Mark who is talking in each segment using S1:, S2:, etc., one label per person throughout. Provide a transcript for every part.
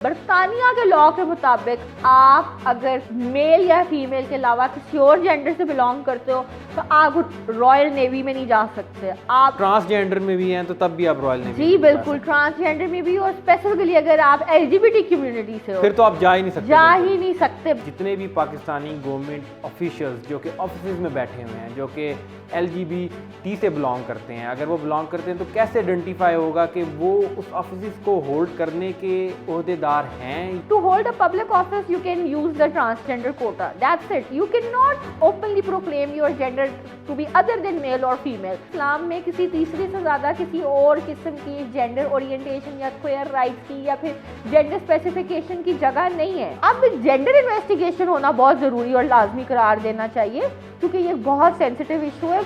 S1: बरतानिया के लॉ के मुताबिक आप अगर मेल या फीमेल के अलावा किसी और जेंडर से बिलोंग करते हो तो आप रॉयल नेवी में नहीं जा सकते। आप
S2: ट्रांसजेंडर में भी हैं तो तब भी आप रॉयल नेवी
S1: जी बिल्कुल ट्रांसजेंडर में भी, और स्पेसिफिकली अगर आप LGBT कम्युनिटी से हो
S2: फिर तो आप जा ही नहीं सकते।
S1: जितने
S2: भी पाकिस्तानी गवर्नमेंट ऑफिशियल्स जो कि ऑफिस में बैठे हुए हैं, जो कि LGBT से बिलोंग करते हैं, अगर वो बिलोंग करते हैं तो कैसे आइडेंटिफाई होगा कि वो उस ऑफिस को होल्ड करने के ओहदेदार हैं।
S1: To hold a public office you can use the transgender quota, that's it. You can not openly proclaim your gender to be other than male और फीमेल। इस्लाम में किसी तीसरे से ज़्यादा किसी और किस्म की जेंडर ओरिएंटेशन या क्वेयर राइट्स की या फिर जेंडर स्पेसिफिकेशन की जगह नहीं है। अब जेंडर इन्वेस्टिगेशन होना बहुत ज़रूरी और लाजमी करार देना चाहिए क्योंकि ये बहुत सेंसिटिव इशू है।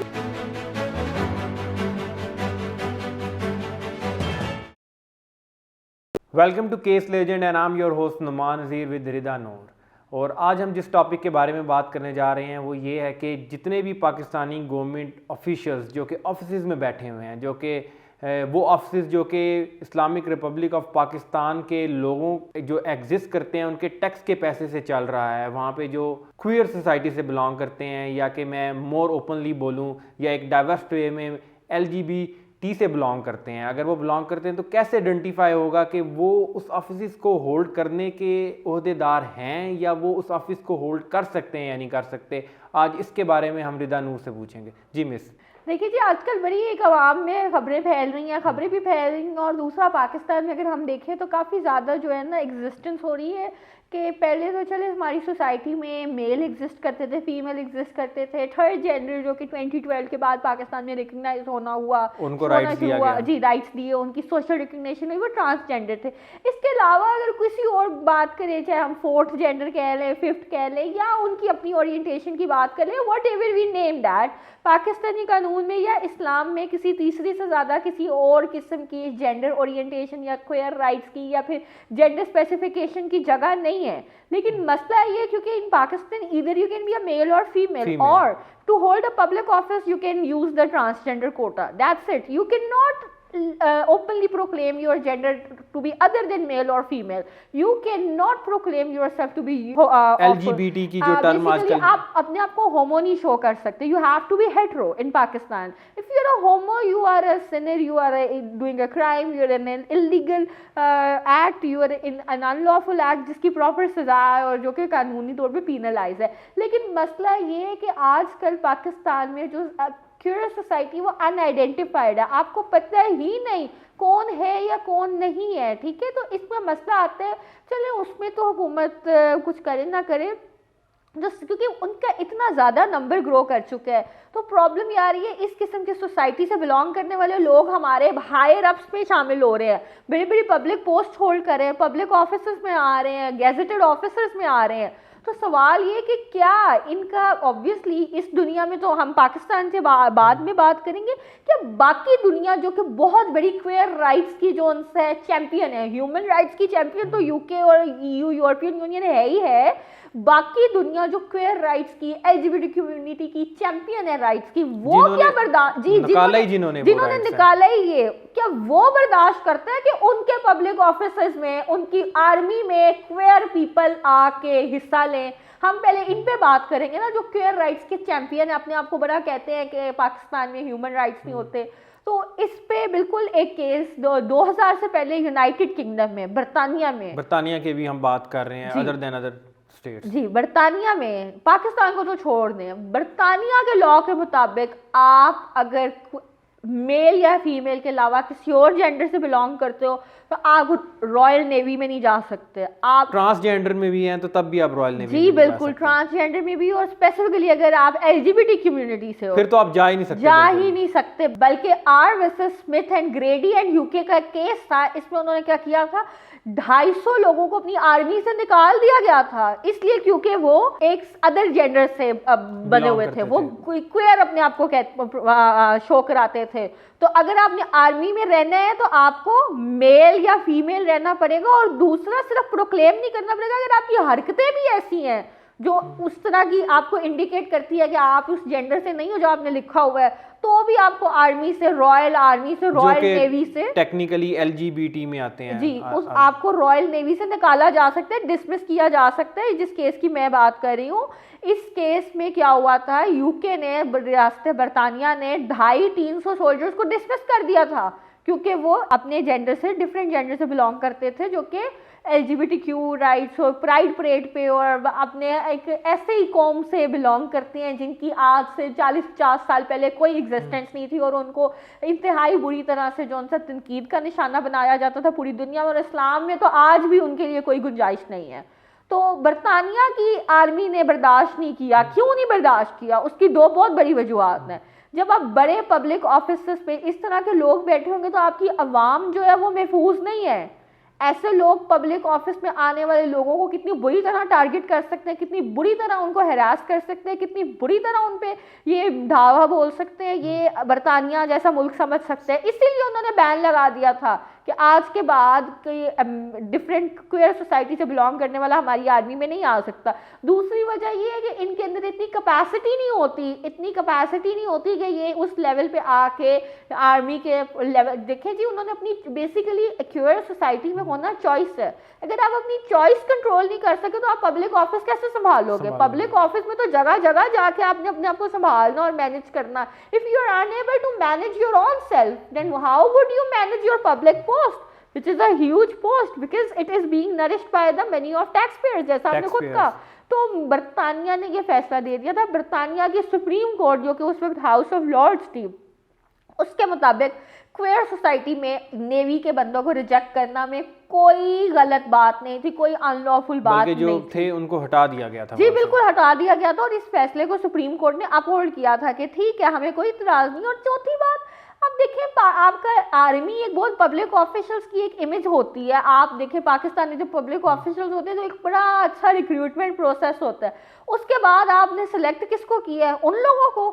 S2: Welcome to case legend and I am your host Noman Nazir with Rida Noor. और आज हम जिस टॉपिक के बारे में बात करने जा रहे हैं वो ये है कि जितने भी पाकिस्तानी गवर्नमेंट ऑफिशियल्स जो कि ऑफिस में बैठे हुए हैं, जो कि वो ऑफिस जो कि इस्लामिक रिपब्लिक ऑफ पाकिस्तान के लोगों जो एग्जिस्ट करते हैं उनके टैक्स के पैसे से चल रहा है, वहाँ पे जो क्वियर सोसाइटी से बिलोंग करते हैं या कि मैं मोर ओपनली बोलूँ या एक डाइवर्स वे में LGBT से बिलोंग करते हैं, अगर वो बिलोंग करते हैं तो कैसे आइडेंटिफाई होगा कि वो उस ऑफिस को होल्ड करने के ओहदेदार हैं या वो उस ऑफिस को होल्ड कर सकते हैं या नहीं कर सकते। आज इसके बारे में हम रिदा नूर से पूछेंगे। जी मिस।
S1: देखिए जी, आजकल बड़ी एक आवाम में खबरें फैल रही हैं, खबरें भी फैल रही हैं, और दूसरा पाकिस्तान में अगर हम देखें तो काफ़ी ज़्यादा जो है ना एग्जिस्टेंस हो रही है कि पहले तो चले हमारी सोसाइटी में मेल एग्जिस्ट करते थे, फीमेल एग्जिस्ट करते थे, थर्ड जेंडर जो कि 2012 के बाद पाकिस्तान में रिकग्नाइज होना हुआ,
S2: उनको राइट्स दिया गया।
S1: जी राइट्स दिए, उनकी सोशल रिकग्निशन हुई, वो ट्रांसजेंडर थे। इसके अलावा अगर किसी और बात करें, चाहे हम फोर्थ जेंडर कह लें, फिफ्थ कह लें, या उनकी अपनी ओरिएंटेशन की बात कर लें, whatever we name that, Pakistani कानून में या इस्लाम में किसी तीसरी से ज़्यादा किसी और किस्म की जेंडर ओरिएंटेशन या क्वेयर राइट्स की या फिर जेंडर स्पेसिफिकेशन की जगह नहीं है। लेकिन मसला ये, क्योंकि in Pakistan either you can be a male और फीमेल, और to hold a public office you can use the transgender quota, that's it. You can not openly proclaim your gender to be other than male or female. You cannot proclaim yourself to be
S2: LGBT की जो term आजकल,
S1: आप अपने आप को होमो नहीं show कर सकते. You have to be hetero in Pakistan. If you're a homo, you are a sinner, you are doing a crime, you're in an illegal act, you are in an unlawful act जिसकी proper सजा है और जो कि कानूनी तौर पे penalised है. लेकिन मसला ये है कि आजकल पाकिस्तान में जो क्यूरियस सोसाइटी वो अनआइडेंटिफाइड है, आपको पता ही नहीं कौन है या कौन नहीं है, ठीक है। तो इसमें मसला आता है, चले उसमें तो हुकूमत कुछ करे ना करे, जो क्योंकि उनका इतना ज़्यादा नंबर ग्रो कर चुका है, तो प्रॉब्लम ये आ रही है इस किस्म की सोसाइटी से बिलोंग करने वाले लोग हमारे हायर अप्स में शामिल हो रहे हैं, बड़ी बड़ी पब्लिक पोस्ट होल्ड कर रहे हैं, पब्लिक ऑफिसर्स में आ रहे हैं, गैजेटेड ऑफिसर्स में आ रहे हैं। तो सवाल ये कि क्या इनका, ऑब्वियसली इस दुनिया में तो हम पाकिस्तान से बाद में बात करेंगे, कि बाकी दुनिया जो कि बहुत बड़ी क्वेयर राइट्स की जो उनसे चैंपियन है, ह्यूमन राइट्स की चैंपियन तो यूके और EU यूरोपियन यूनियन है ही है, बाकी दुनिया जो क्वेयर राइट्स की, LGBT कम्युनिटी की चैंपियन है राइट्स की, वो क्या बर्दाश्त, जिन्होंने निकाला ही ये, क्या वो बर्दाश्त करता है कि उनके पब्लिक ऑफिसर्स में, उनकी आर्मी में क्वेयर पीपल आके हिस्सा लें? हम पहले इन पे बात करेंगे ना, जो क्वेयर राइट्स के चैंपियन है, अपने आप को बड़ा कहते हैं कि पाकिस्तान में ह्यूमन राइट्स नहीं होते। तो इस पे बिल्कुल एक केस 2000 से पहले यूनाइटेड किंगडम में, बरतानिया
S2: के भी हम बात कर रहे हैं, अदर देन अदर स्टेट्स।
S1: जी, बरतानिया में, पाकिस्तान को तो छोड़ दें, बरतानिया के लॉ के मुताबिक आप अगर मेल या फीमेल के अलावा किसी और जेंडर से बिलोंग करते हो तो आप रॉयल नेवी में नहीं जा सकते। आप
S2: ट्रांसजेंडर में भी हैं तो तब भी आप रॉयल नेवी
S1: जी बिल्कुल ट्रांसजेंडर में भी, और स्पेसिफिकली अगर आप LGBT कम्युनिटी से हो
S2: फिर तो आप जा ही नहीं सकते।
S1: बल्कि R versus Smith and ग्रेडी and UK का केस था, इसमें उन्होंने क्या किया था, 250 लोगों को अपनी आर्मी से निकाल दिया गया था, इसलिए क्योंकि वो एक अदर जेंडर से बने हुए थे, वो क्वेयर अपने आप को शो कराते थे। तो अगर आपने आर्मी में रहना है तो आपको मेल या फीमेल रहना पड़ेगा, और दूसरा सिर्फ प्रोक्लेम नहीं करना पड़ेगा, अगर आपकी हरकतें भी ऐसी हैं जो उस तरह की आपको इंडिकेट करती है कि आप उस जेंडर से नहीं हो जो आपने लिखा हुआ है, तो भी आपको आर्मी से, रॉयल आर्मी से, रॉयल नेवी से,
S2: टेक्निकली एलजीबीटी में आते हैं
S1: जी, उस आपको रॉयल नेवी से निकाला जा सकता है, डिसमिस किया जा सकता है। जिस केस की मैं बात कर रही हूँ, इस केस में क्या हुआ था, यूके ने, रियासत बरतानिया ने 250-300 सोल्जर्स को डिसमिस कर दिया था, क्योंकि वो अपने जेंडर से, डिफरेंट जेंडर से बिलोंग करते थे, जो कि LGBTQ राइट्स और प्राइड परेड पे और अपने एक ऐसे ही कौम से बिलोंग करते हैं जिनकी आज से 40-50 साल पहले कोई एग्जिस्टेंस नहीं थी, और उनको इंतहाई बुरी तरह से जो उनसे तनकीद का निशाना बनाया जाता था पूरी दुनिया में, और इस्लाम में तो आज भी उनके लिए कोई गुंजाइश नहीं है। तो बरतानिया की आर्मी ने बर्दाश्त नहीं किया। क्यों नहीं बर्दाश्त किया? उसकी दो बहुत बड़ी वजूहत हैं। जब आप बड़े पब्लिक ऑफिस पे इस तरह के लोग बैठे होंगे तो आपकी आवाम जो है वो महफूज नहीं है। ऐसे लोग पब्लिक ऑफिस में आने वाले लोगों को कितनी बुरी तरह टारगेट कर सकते हैं, कितनी बुरी तरह उनको हैरास कर सकते हैं, कितनी बुरी तरह उन पे ये धावा बोल सकते हैं, ये बरतानिया जैसा मुल्क समझ सकते हैं। इसीलिए उन्होंने बैन लगा दिया था कि आज के बाद कोई डिफरेंट क्वेयर सोसाइटी से बिलोंग करने वाला हमारी आर्मी में नहीं आ सकता। दूसरी वजह ये है कि इनके अंदर इतनी कैपेसिटी नहीं होती कि ये उस लेवल पे आके आर्मी के लेवल, देखें जी, उन्होंने अपनी बेसिकली क्वेयर सोसाइटी में होना चॉइस है। अगर आप अपनी चॉइस कंट्रोल नहीं कर सके तो आप पब्लिक ऑफिस कैसे संभालोगे? पब्लिक ऑफिस में तो जगह जगह जाके आपने अपने आप को संभालना और मैनेज करना। If you are unable to manage your own self, then how would you manage your public post, which is a huge post because it is being nourished by the money of taxpayers, जैसा आपने खुद कहा। तो बरतानिया ने ये फैसला दे दिया था। बरतानिया की सुप्रीम कोर्ट, जो कि उस वक्त हाउस ऑफ लॉर्ड्स थी, उसके मुताबिक क्वेयर सोसाइटी में नेवी के बंदों को रिजेक्ट करना में कोई गलत बात नहीं थी, कोई अनलॉफुल बात नहीं थी। जो
S2: थे उनको हटा दिया गया था।
S1: जी बिल्कुल हटा दिया गया था, और इस फैसले को सुप्रीम कोर्ट ने अपहोल्ड किया था कि ठीक है, हमें कोई इतराज नहीं। और चौथी बात, अब देखें, आपका आर्मी एक बहुत पब्लिक ऑफिशियल्स की एक इमेज होती है। आप देखें पाकिस्तान में जो पब्लिक ऑफिशियल्स होते हैं तो एक बड़ा अच्छा रिक्रूटमेंट प्रोसेस होता है। उसके बाद आपने सेलेक्ट किसको किया है? उन लोगों को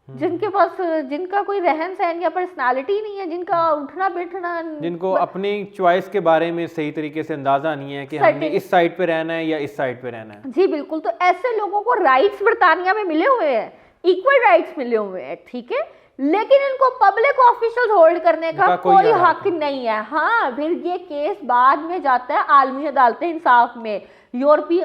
S1: जिनके पास, जिनका कोई रहन सहन या पर्सनालिटी नहीं है, जिनका उठना बैठना,
S2: जिनको अपनी चॉइस के बारे में सही तरीके से अंदाजा नहीं है कि हमने इस साइड पे रहना है या इस साइड पे रहना है।
S1: जी बिल्कुल। तो ऐसे लोगों को राइट्स बरतानिया में मिले हुए हैं, इक्वल राइट्स मिले हुए हैं, ठीक है, लेकिन इनको पब्लिक ऑफिशियल होल्ड करने का कोई हक नहीं है। हाँ, फिर ये केस बाद में जाता है आलमी अदालत इंसाफ में, यूरोपीय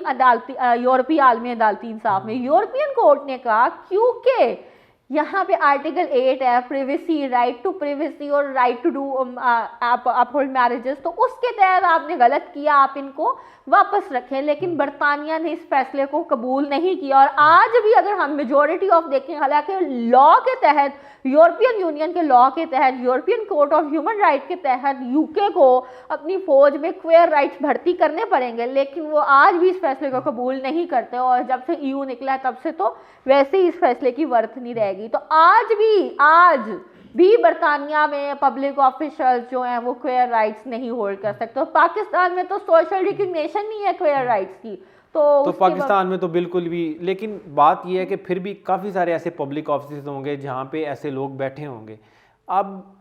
S1: आलमी अदालत इंसाफ में। यूरोपियन कोर्ट ने कहा क्योंकि यहाँ पे आर्टिकल 8 है, प्रिवेसी, राइट टू प्रिवेसी और right to do uphold marriages, तो उसके तहत आपने गलत किया, आप इनको वापस रखें। लेकिन बरतानिया ने इस फैसले को कबूल नहीं किया। और आज भी अगर हम मेजॉरिटी ऑफ देखें, हालांकि लॉ के तहत, यूरोपियन यूनियन के लॉ के तहत, European court of human right के तहत यूके को अपनी फौज में क्वेयर राइट्स भर्ती करने पड़ेंगे, लेकिन वो आज भी इस फैसले को कबूल नहीं करते। और जब से EU निकला है तब से तो वैसे ही इस फैसले की वर्थ नहीं रहेगी। तो आज भी बरतानिया में पब्लिक ऑफिशियल्स जो हैं वो क्वेयर राइट्स नहीं होल्ड कर सकते। तो पाकिस्तान में तो सोशल रिकग्निशन नहीं है क्वेयर राइट्स की, तो
S2: पाकिस्तान में तो बिल्कुल भी। लेकिन बात यह है कि फिर भी काफ़ी सारे ऐसे पब्लिक ऑफिस होंगे जहाँ पे ऐसे लोग बैठे होंगे। अब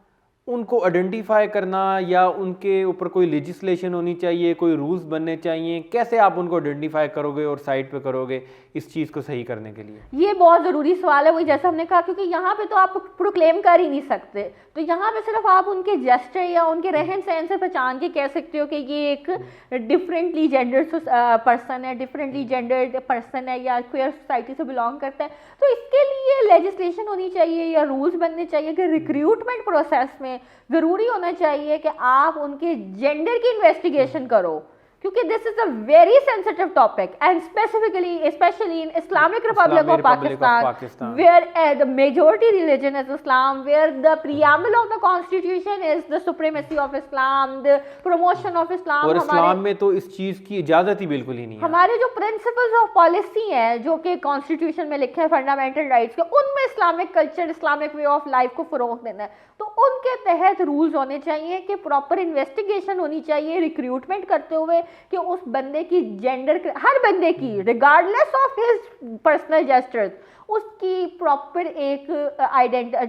S2: उनको आइडेंटिफाई करना या उनके ऊपर कोई लेजिस्लेशन होनी चाहिए, कोई रूल्स बनने चाहिए, कैसे आप उनको आइडेंटिफाई करोगे और साइड पे करोगे इस चीज़ को सही करने के लिए?
S1: ये बहुत ज़रूरी सवाल है, वही जैसा हमने कहा, क्योंकि यहाँ पे तो आप प्रोक्लेम कर ही नहीं सकते। तो यहाँ पे सिर्फ आप उनके जेस्चर या उनके रहन सहन से पहचान के कह सकते हो कि ये एक डिफरेंटली जेंडर्ड पर्सन है, डिफरेंटली जेंडर्ड पर्सन है या क्वेयर सोसाइटी से बिलोंग करता है। तो इसके लिए लेजिस्लेशन होनी चाहिए या रूल्स बनने चाहिए कि रिक्रूटमेंट प्रोसेस में ज़रूरी होना चाहिए कि आप उनके जेंडर की इन्वेस्टिगेशन करो, क्योंकि this is a very sensitive topic and specially in Islamic Republic of Pakistan where the majority religion is Islam, where the preamble of the constitution is the supremacy of Islam, the promotion of Islam।
S2: और इस्लाम में तो इस चीज़ की इजाज़त ही बिल्कुल ही नहीं है।
S1: हमारे जो प्रिंसिपल्स ऑफ पॉलिसी हैं जो कि कॉन्स्टिट्यूशन में लिखे हैं फंडामेंटल राइट्स के, उनमें Islamic culture, Islamic way of life को फ़रोग़ देना है। तो उनके तहत रूल्स होने चाहिए कि प्रॉपर इन्वेस्टिगेशन होनी चाहिए रिक्रूटमेंट करते हुए कि उस बंदे की जेंडर, हर बंदे की regardless of his personal gestures, उसकी प्रॉपर एक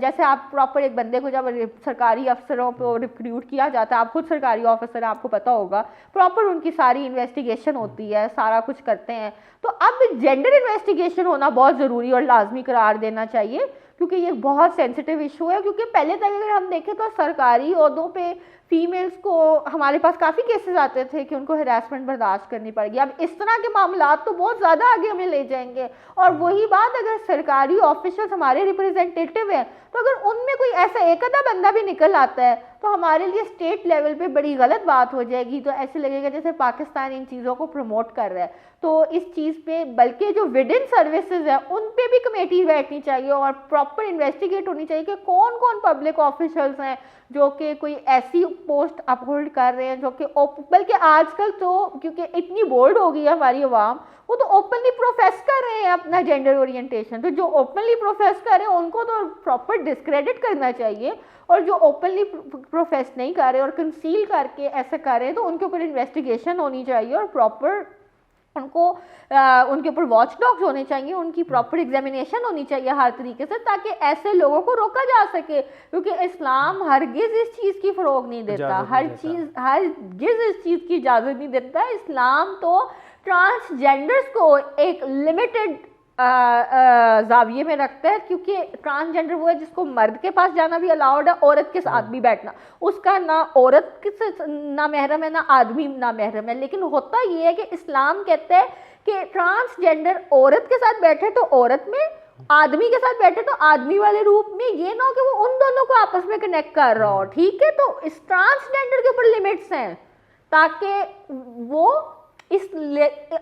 S1: जैसे आप प्रॉपर एक बंदे को जब सरकारी अफसरों पर रिक्रूट किया जाता है, आप खुद सरकारी ऑफिसर हैं, आपको पता होगा, प्रॉपर उनकी सारी इन्वेस्टिगेशन होती है, सारा कुछ करते हैं। तो अब जेंडर इन्वेस्टिगेशन होना बहुत ज़रूरी और लाजमी करार देना चाहिए, क्योंकि ये बहुत सेंसिटिव इशू है। क्योंकि पहले तक अगर हम देखें तो सरकारी ओहदों पे फीमेल्स को हमारे पास काफ़ी केसेस आते थे कि उनको हरासमेंट बर्दाश्त करनी पड़ेगी। अब इस तरह के मामला तो बहुत ज़्यादा आगे हमें ले जाएंगे। और वही बात, अगर सरकारी ऑफिसर्स हमारे रिप्रेजेंटेटिव हैं तो अगर उनमें कोई ऐसा एक आधा बंदा भी निकल आता है तो हमारे लिए स्टेट लेवल पे बड़ी गलत बात हो जाएगी। तो ऐसे लगेगा जैसे पाकिस्तान इन चीज़ों को प्रमोट कर रहा है। तो इस चीज़ पे बल्कि जो विद इन सर्विसेज है उन पे भी कमेटी बैठनी चाहिए और प्रॉपर इन्वेस्टिगेट होनी चाहिए कि कौन कौन पब्लिक ऑफिशियल्स हैं जो कि कोई ऐसी पोस्ट अपहोल्ड कर रहे हैं जो कि बल्कि आजकल तो क्योंकि इतनी बोल्ड हो गई है हमारी अवाम, वो तो ओपनली प्रोफेस कर रहे हैं अपना जेंडर ओरिएंटेशन। तो जो ओपनली प्रोफेस कर रहे हैं उनको तो प्रॉपर डिस्क्रेडिट करना चाहिए, और जो ओपनली प्रोफेस नहीं कर रहे और कंसील करके ऐसा कर रहे हैं तो उनके ऊपर इन्वेस्टिगेशन होनी चाहिए और प्रॉपर उनको उनके ऊपर वॉच डॉग्स होने चाहिए, उनकी प्रॉपर एग्जामिनेशन होनी चाहिए हर तरीके से, ताकि ऐसे लोगों को रोका जा सके। क्योंकि इस्लाम हरगिज इस चीज़ की फ़रोग नहीं देता, हरगिज इस चीज़ की इजाज़त नहीं देता। इस्लाम तो ट्रांसजेंडर्स को एक लिमिटेड जाविये में रखता है, क्योंकि ट्रांसजेंडर वो है जिसको मर्द के पास जाना भी अलाउड है, औरत के साथ भी बैठना। उसका ना औरत से ना महरम है ना आदमी ना महरम है। लेकिन होता ये है कि इस्लाम कहता है कि ट्रांसजेंडर औरत के साथ बैठे तो औरत में, आदमी के साथ बैठे तो आदमी वाले रूप में, ये ना हो कि वो उन दोनों को आपस में कनेक्ट कर रहा हो। ठीक है, तो इस ट्रांसजेंडर के ऊपर लिमिट्स हैं ताकि वो इस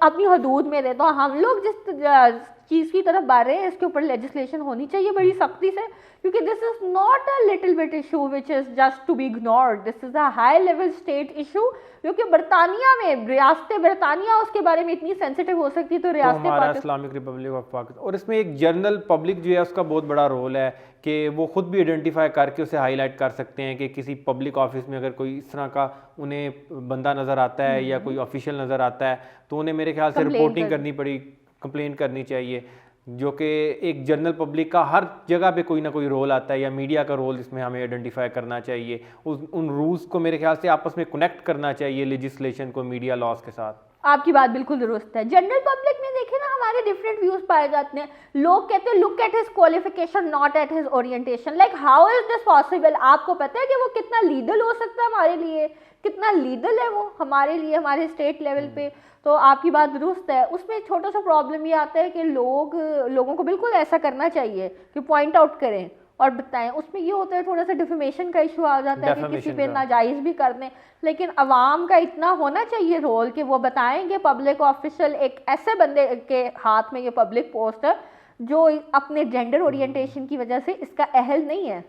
S1: अपनी हदूद में रहे। तो हम लोग जिस चीज़ की तरफ बढ़ रहे हैं इसके ऊपर लेजिस्लेशन होनी चाहिए बड़ी सख्ती से, क्योंकि this is not a little bit issue which is just to be ignored. This is a high level state issue, जो कि बरतानिया में, रियासत बरतानिया उसके बारे में इतनी सेंसिटिव हो सकती है तो रियासत
S2: इस्लामिक रिपब्लिक ऑफ पाकिस्तान। और इसमें एक जनरल पब्लिक जो है उसका बहुत बड़ा रोल है कि वो खुद भी आइडेंटिफाई करके उसे हाईलाइट कर सकते हैं कि किसी पब्लिक ऑफिस में अगर कोई इस तरह का उन्हें बंदा नज़र आता है या कोई ऑफिशियल नज़र आता है तो उन्हें मेरे ख्याल से रिपोर्टिंग करनी पड़ी, कंप्लेन करनी चाहिए, जो कि एक जनरल पब्लिक का हर जगह पे कोई ना कोई रोल आता है, या मीडिया का रोल इसमें हमें आइडेंटिफाई करना चाहिए। उन रूल्स को मेरे ख्याल से आपस में कनेक्ट करना चाहिए लेजिस्लेशन को मीडिया लॉज के साथ।
S1: आपकी बात बिल्कुल दुरुस्त है। जनरल पब्लिक में देखें ना हमारे डिफरेंट व्यूज पाए जाते हैं। लोग कहते हैं look at his qualification not at his orientation. Like how is this possible? आपको पता है कि वो कितना लीगल हो सकता है हमारे लिए, कितना लीगल है वो हमारे लिए, हमारे स्टेट लेवल पे। तो आपकी बात दुरुस्त है। उसमें छोटा सा प्रॉब्लम ये आता है कि लोगों को बिल्कुल ऐसा करना चाहिए कि पॉइंट आउट करें और बताएं। उसमें ये होता है थोड़ा सा डिफेमेशन का इशू आ जाता है कि किसी पे नाजायज़ भी कर दें। लेकिन अवाम का इतना होना चाहिए रोल कि वो बताएं कि पब्लिक ऑफिशियल एक ऐसे बंदे के हाथ में ये पब्लिक पोस्ट है जो अपने जेंडर ओरिएंटेशन की वजह से इसका अहल नहीं है,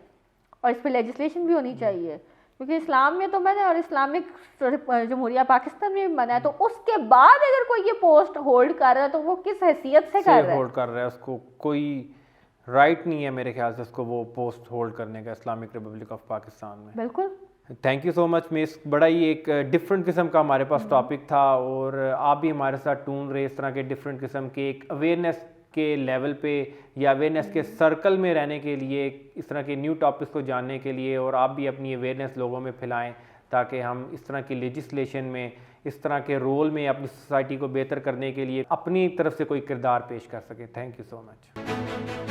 S1: और इस पर लेजिस्लेशन भी होनी चाहिए। क्योंकि इस्लाम में तो मना है और इस्लामिक जमहूरिया पाकिस्तान में भी मना है। तो उसके बाद अगर कोई ये पोस्ट होल्ड कर रहा है तो वो किस हैसियत से कर रहा है?
S2: होल्ड कर रहा है, उसको कोई राइट नहीं है मेरे ख्याल से उसको वो पोस्ट होल्ड करने का इस्लामिक रिपब्लिक ऑफ पाकिस्तान में।
S1: बिल्कुल।
S2: Thank you so much miss, बड़ा ही एक डिफरेंट किस्म का हमारे पास टॉपिक था और आप भी हमारे साथ ढूंढ रहे इस तरह के डिफरेंट किस्म के एक अवेयरनेस के लेवल पे या अवेयरनेस के सर्कल में रहने के लिए, इस तरह के न्यू टॉपिक्स को जानने के लिए, और आप भी अपनी अवेयरनेस लोगों में फैलाएं ताकि हम इस तरह की लेजिस्लेशन में, इस तरह के रोल में अपनी सोसाइटी को बेहतर करने के लिए अपनी तरफ से कोई किरदार पेश कर सकें। Thank you so much.